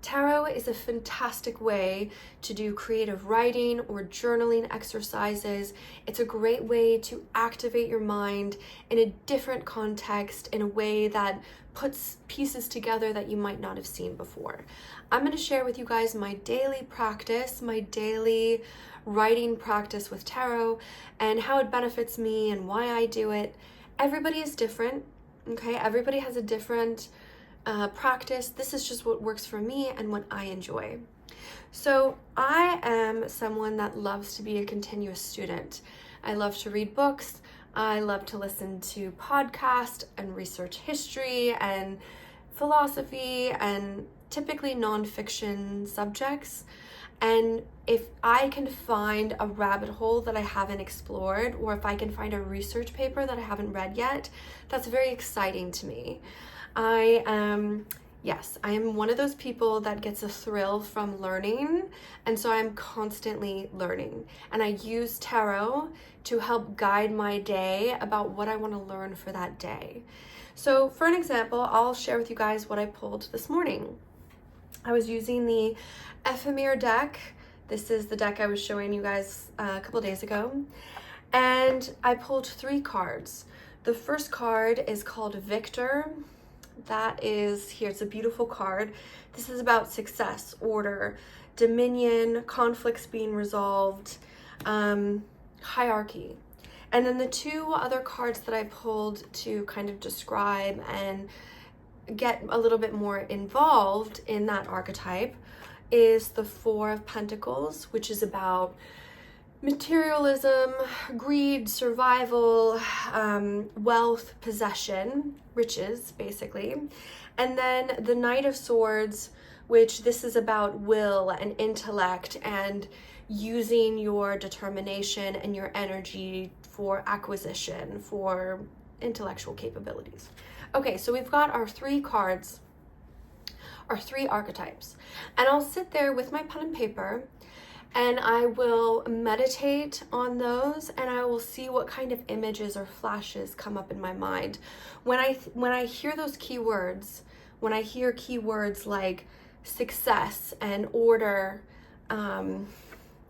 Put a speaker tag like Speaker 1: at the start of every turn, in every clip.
Speaker 1: Tarot is a fantastic way to do creative writing or journaling exercises. It's a great way to activate your mind in a different context, in a way that puts pieces together that you might not have seen before. I'm going to share with you guys my daily practice, my daily writing practice with tarot, and how it benefits me and why I do it. Everybody is different, okay? Everybody has a different practice. This is just what works for me and what I enjoy. So I am someone that loves to be a continuous student. I love to read books. I love to listen to podcasts and research history and philosophy and typically nonfiction subjects. And if I can find a rabbit hole that I haven't explored, or if I can find a research paper that I haven't read yet, that's very exciting to me. I am one of those people that gets a thrill from learning, and so I'm constantly learning. And I use tarot to help guide my day about what I want to learn for that day. So for an example, I'll share with you guys what I pulled this morning. I was using the Ephemere deck. This is the deck I was showing you guys a couple days ago. And I pulled 3 cards. The first card is called Victor. That is here. It's a beautiful card. This is about success, order, dominion, conflicts being resolved, hierarchy. And then the 2 other cards that I pulled to kind of describe and get a little bit more involved in that archetype is the 4 of Pentacles, which is about materialism, greed, survival, wealth, possession, riches, basically. And then the Knight of Swords, which this is about will and intellect and using your determination and your energy for acquisition, for intellectual capabilities. Okay, so we've got our 3 cards, our 3 archetypes. And I'll sit there with my pen and paper and I will meditate on those, and I will see what kind of images or flashes come up in my mind. When I hear those keywords, when I hear keywords like success and order,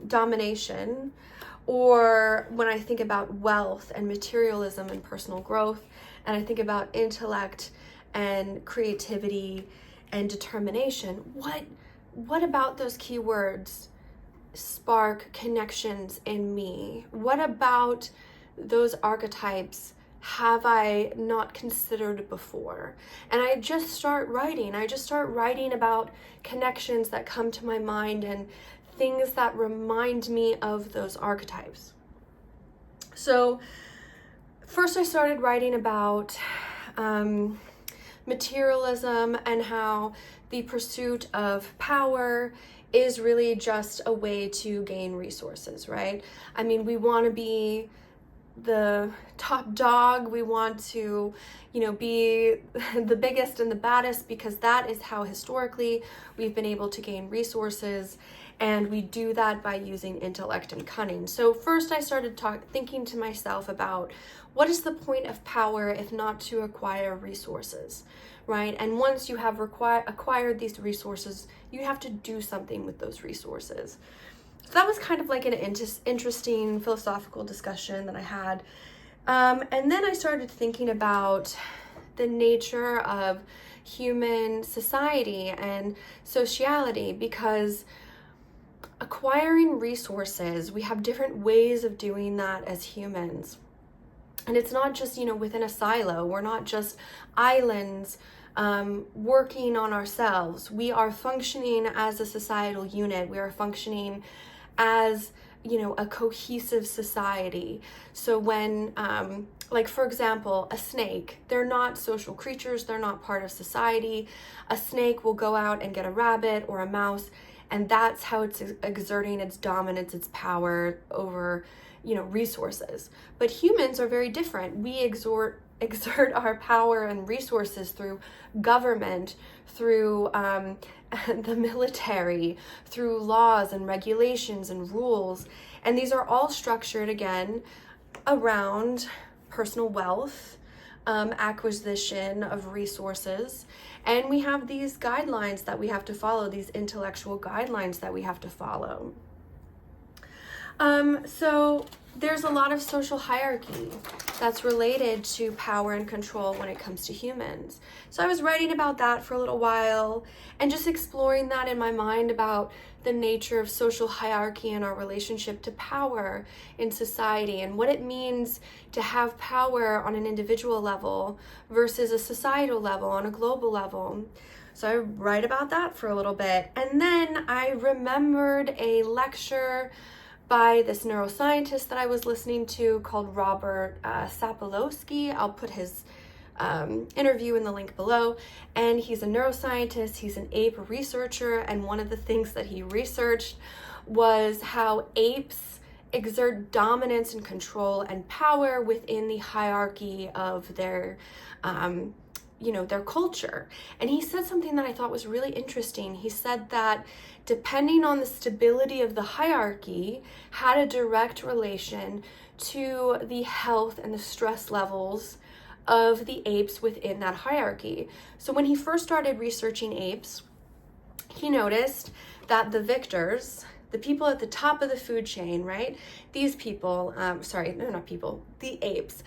Speaker 1: domination, or when I think about wealth and materialism and personal growth, and I think about intellect and creativity and determination, what about those keywords spark connections in me? What about those archetypes have I not considered before? And I just start writing. I just start writing about connections that come to my mind and things that remind me of those archetypes. So first I started writing about materialism and how the pursuit of power is really just a way to gain resources, right? I mean, we want to be the top dog. We want to, be the biggest and the baddest, because that is how historically we've been able to gain resources. And we do that by using intellect and cunning. So first I started thinking to myself about what is the point of power if not to acquire resources, right? And once you have acquired these resources, you have to do something with those resources. So that was kind of like an interesting philosophical discussion that I had. And then I started thinking about the nature of human society and sociality, because acquiring resources, we have different ways of doing that as humans. And it's not just, within a silo. We're not just islands working on ourselves. We are functioning as a societal unit. We are functioning as, a cohesive society. So when, for example, a snake, they're not social creatures. They're not part of society. A snake will go out and get a rabbit or a mouse, and that's how it's exerting its dominance, its power over, resources. But humans are very different. We exert our power and resources through government, through the military, through laws and regulations and rules. And these are all structured, again, around personal wealth, acquisition of resources. And we have these guidelines that we have to follow, these intellectual guidelines that we have to follow. So there's a lot of social hierarchy that's related to power and control when it comes to humans. So I was writing about that for a little while and just exploring that in my mind about the nature of social hierarchy and our relationship to power in society and what it means to have power on an individual level versus a societal level, on a global level. So I write about that for a little bit. And then I remembered a lecture by this neuroscientist that I was listening to called Robert Sapolsky. I'll put his interview in the link below. And he's a neuroscientist, he's an ape researcher, and one of the things that he researched was how apes exert dominance and control and power within the hierarchy of their their culture. And he said something that I thought was really interesting. He said that depending on the stability of the hierarchy had a direct relation to the health and the stress levels of the apes within that hierarchy. So when he first started researching apes, he noticed that the victors, the people at the top of the food chain, right? These people, the apes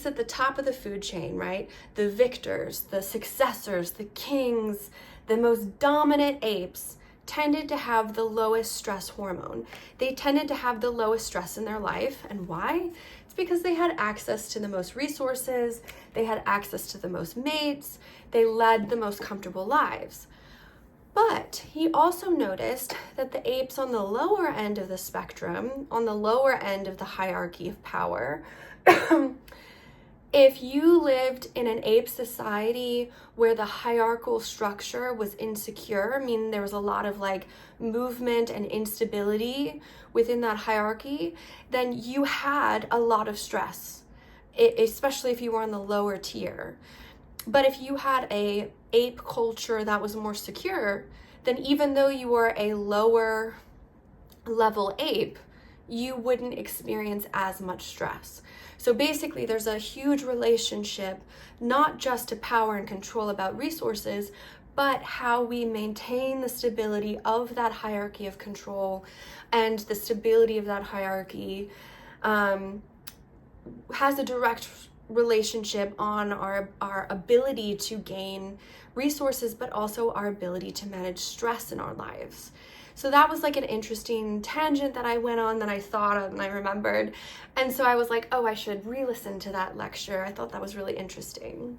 Speaker 1: at the top of the food chain, right? The victors, the successors, the kings, the most dominant apes tended to have the lowest stress hormone. They tended to have the lowest stress in their life. And why? It's because they had access to the most resources, they had access to the most mates, they led the most comfortable lives. But he also noticed that the apes on the lower end of the spectrum, on the lower end of the hierarchy of power, if you lived in an ape society where the hierarchical structure was insecure, meaning there was a lot of movement and instability within that hierarchy, then you had a lot of stress, especially if you were on the lower tier. But if you had a ape culture that was more secure, then even though you were a lower level ape, you wouldn't experience as much stress. So basically, there's a huge relationship, not just to power and control about resources, but how we maintain the stability of that hierarchy of control, and the stability of that hierarchy has a direct relationship on our ability to gain resources, but also our ability to manage stress in our lives. So that was an interesting tangent that I went on that I thought of and I remembered. And so I was like, oh, I should re-listen to that lecture. I thought that was really interesting.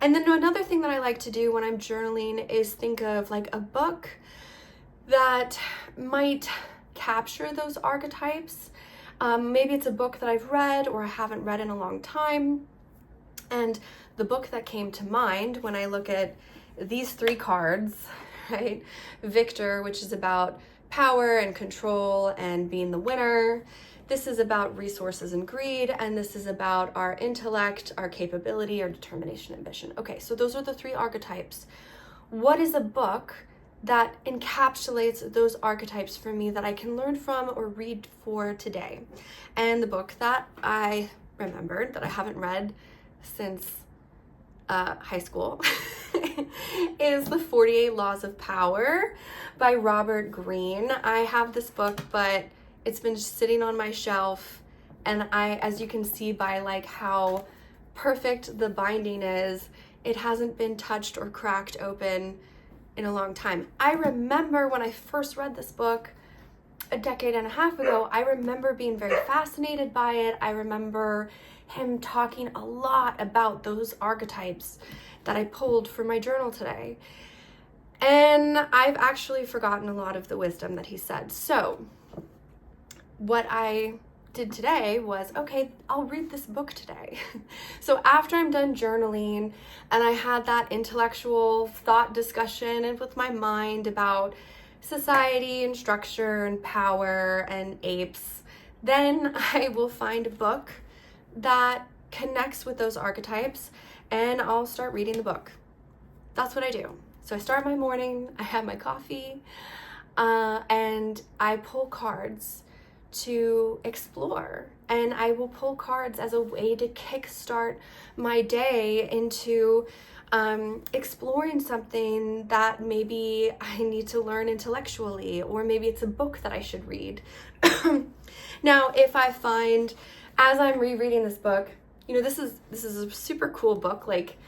Speaker 1: And then another thing that I like to do when I'm journaling is think of a book that might capture those archetypes. Maybe it's a book that I've read or I haven't read in a long time. And the book that came to mind when I look at these three cards, right? Victor, which is about power and control and being the winner. This is about resources and greed. And this is about our intellect, our capability, our determination, ambition. Okay, so those are the three archetypes. What is a book that encapsulates those archetypes for me that I can learn from or read for today? And the book that I remembered that I haven't read since high school is The 48 Laws of Power by Robert Greene. I have this book, but it's been just sitting on my shelf, and as you can see by how perfect the binding is, it hasn't been touched or cracked open in a long time. I remember when I first read this book a decade and a half ago, I remember being very fascinated by it. I remember him talking a lot about those archetypes that I pulled from my journal today. And I've actually forgotten a lot of the wisdom that he said. So what I did today was, okay, I'll read this book today. So after I'm done journaling and I had that intellectual thought discussion and with my mind about society and structure and power and apes, then I will find a book that connects with those archetypes and I'll start reading the book. That's what I do. So I start my morning, I have my coffee, and I pull cards to explore, and I will pull cards as a way to kickstart my day into exploring something that maybe I need to learn intellectually, or maybe it's a book that I should read. Now, if I find, as I'm rereading this book, this is a super cool book. Like,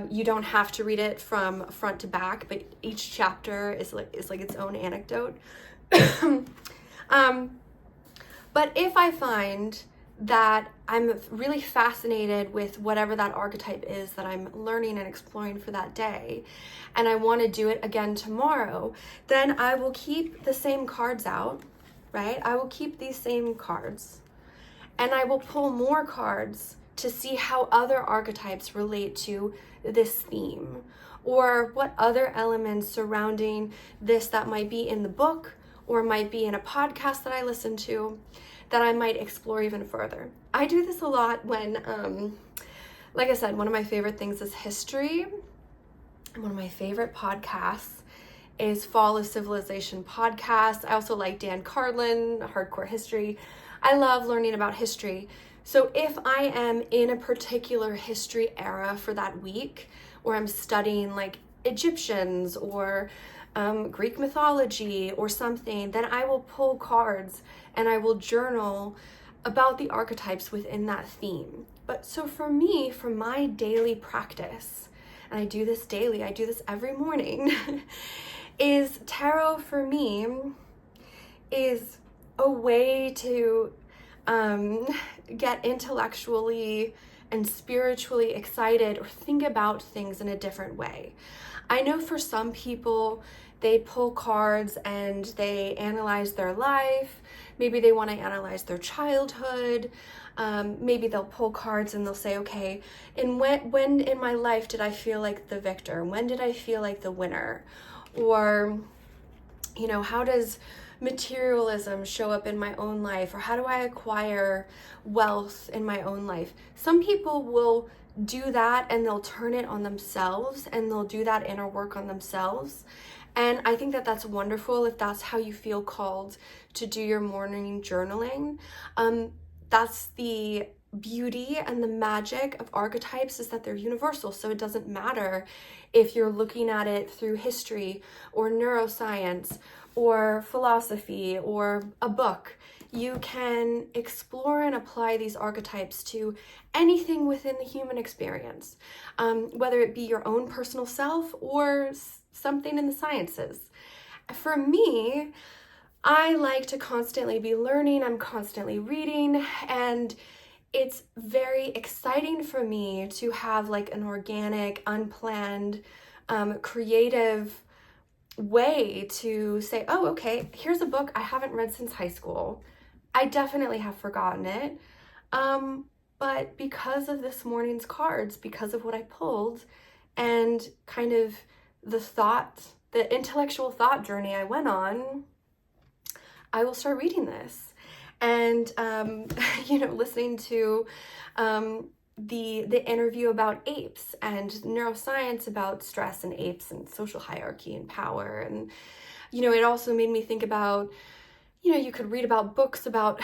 Speaker 1: you don't have to read it from front to back, but each chapter is like its own anecdote. But if I find that I'm really fascinated with whatever that archetype is that I'm learning and exploring for that day, and I want to do it again tomorrow, then I will keep the same cards out, right? I will keep these same cards, and I will pull more cards to see how other archetypes relate to this theme, or what other elements surrounding this that might be in the book or might be in a podcast that I listen to that I might explore even further. I do this a lot when, like I said, one of my favorite things is history. And one of my favorite podcasts is Fall of Civilization podcast. I also like Dan Carlin, Hardcore History. I love learning about history. So if I am in a particular history era for that week, or I'm studying like Egyptians or Greek mythology or something, then I will pull cards and I will journal about the archetypes within that theme. But so for me, for my daily practice, and I do this daily, I do this every morning, is tarot for me is a way to get intellectually and spiritually excited or think about things in a different way. I know for some people, they pull cards and they analyze their life. Maybe they want to analyze their childhood. Maybe they'll pull cards and they'll say, okay, and when in my life did I feel like the victor? When did I feel like the winner? Or, how does materialism show up in my own life? Or how do I acquire wealth in my own life? Some people will do that and they'll turn it on themselves and they'll do that inner work on themselves. And I think that that's wonderful if that's how you feel called to do your morning journaling. That's the beauty and the magic of archetypes, is that they're universal. So it doesn't matter if you're looking at it through history or neuroscience or philosophy or a book. You can explore and apply these archetypes to anything within the human experience, whether it be your own personal self or something in the sciences. For me, I like to constantly be learning. I'm constantly reading, and it's very exciting for me to have like an organic, unplanned, creative way to say, oh, okay, here's a book I haven't read since high school. I definitely have forgotten it. But because of this morning's cards, because of what I pulled, and kind of the intellectual thought journey I went on, I will start reading this. And, listening to the interview about apes and neuroscience about stress and apes and social hierarchy and power. And, it also made me think about, you could read about books about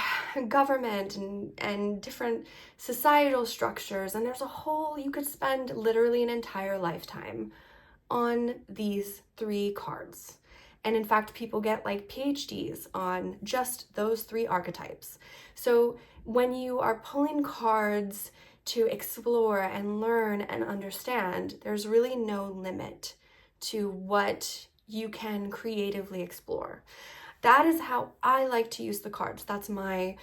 Speaker 1: government and different societal structures. And you could spend literally an entire lifetime on these 3 cards. And in fact, people get like PhDs on just those 3 archetypes. So when you are pulling cards to explore and learn and understand, there's really no limit to what you can creatively explore. That is how I like to use the cards. That's my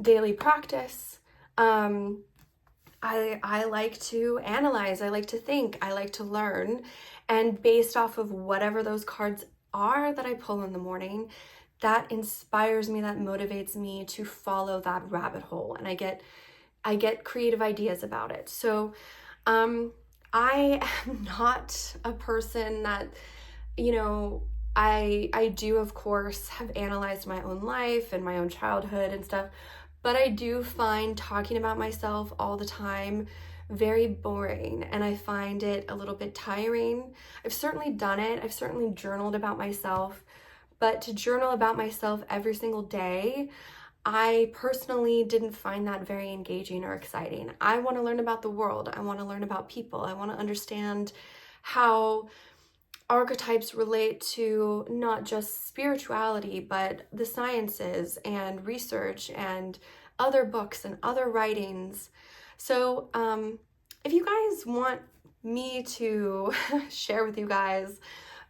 Speaker 1: daily practice. I like to analyze, I like to think, I like to learn. And based off of whatever those cards are that I pull in the morning, that inspires me, that motivates me to follow that rabbit hole. And I get creative ideas about it. So I am not a person that, I do, of course, have analyzed my own life and my own childhood and stuff, but I do find talking about myself all the time very boring, and I find it a little bit tiring. I've certainly done it. I've certainly journaled about myself, But to journal about myself every single day, I personally didn't find that very engaging or exciting. I want to learn about the world. I want to learn about people. I want to understand how archetypes relate to not just spirituality, but the sciences and research and other books and other writings. So if you guys want me to share with you guys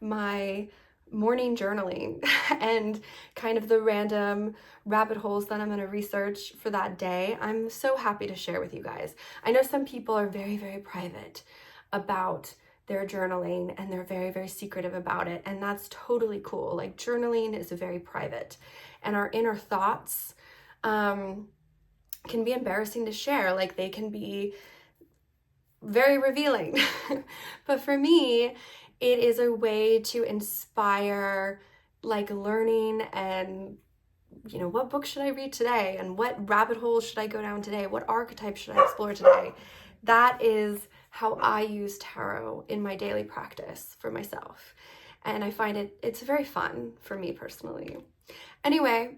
Speaker 1: my morning journaling and kind of the random rabbit holes that I'm going to research for that day, I'm so happy to share with you guys. I know some people are very, very private about their journaling and they're very, very secretive about it, and that's totally cool. Like, journaling is very private, and our inner thoughts can be embarrassing to share. Like, they can be very revealing. But for me, it is a way to inspire like learning and, you know, what book should I read today, and what rabbit hole should I go down today, what archetype should I explore today. That is how I use tarot in my daily practice for myself, and I find it's very fun for me personally. Anyway,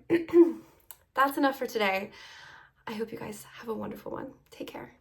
Speaker 1: that's enough for today. I hope you guys have a wonderful one. Take care.